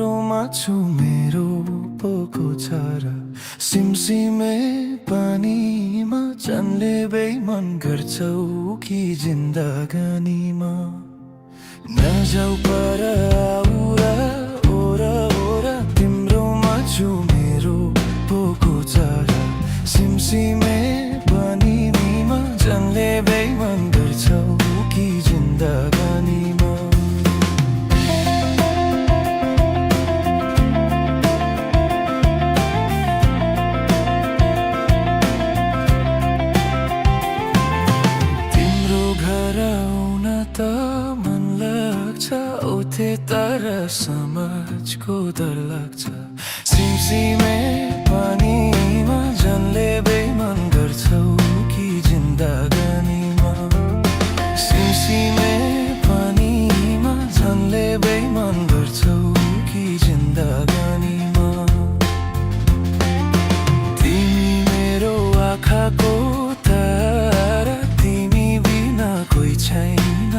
तिम्रोमा छु मेरो पोको छारा सिमसिमे पानीमा चन्ले बेइमान गर्छौ कि जिन्दगानीमा नजाऊ पर आउरा ओरा ओरा तिम्रोमा छु मेरो पोको छारा सिमसिमे पानीमा चन्ले बेइमान गर्छौ कि जिन्दगानीमा मन लाग्छ उठे तर समाजको डर लाग्छ सिमसिमे पानीमा जन्ले बेइमान गर्छौ कि जिन्दगानीमा सिमसिमे पानीमा जन्ले बेइमान गर्छौ कि जिन्दगानीमा तिमी मेरो आँखाको तारा तिमी बिना कोही छैन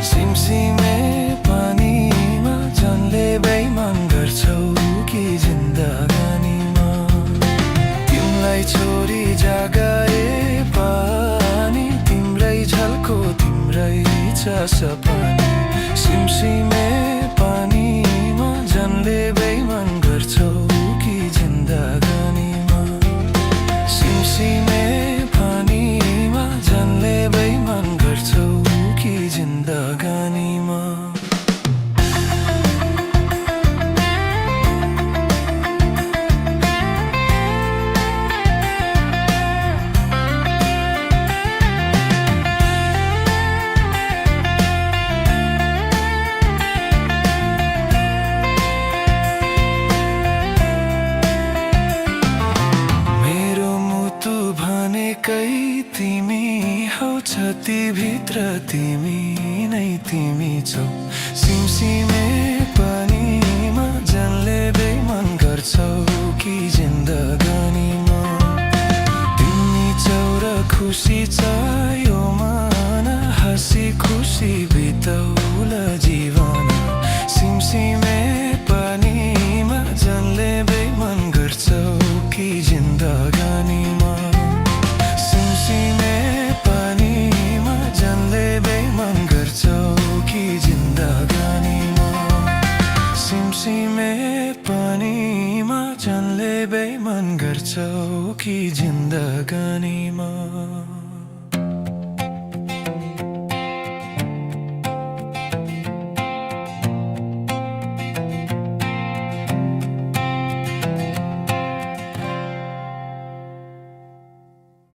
सिमसिमे पानीमा जन्ले बेइमान गर्छौ कि जिन्दगानीमा तिमीलाई छोरी जगाए पानी तिम्रै झल्को तिम्रै सपना सिमसिमे पानीमा जन्ले बेइमान गर्छौ कि जिन्दगानीमा सिमसिमे पानीमा जन्ले बेइमान गर्छौ कि जिन्दगानीमा तिमी हौ छातीभित्र तिमी नै तिमी छौ सिमसिमे पानीमा जन्ले बेइमान गर्छौ कि जिन्दगानीमा तिमी छौ र खुसी छ यो मन हाँसी खुसी बिताउला जीवन सिमसिमे पानीमा जन्ले बेइमान गर्छौ कि जिन्दगानीमा सिमसिमे पानीमा जन्ले बेइमान गर्छौ कि जिन्दगानीमा सिमसिमे पानीमा जन्ले बेइमान गर्छौ कि जिन्दगानीमा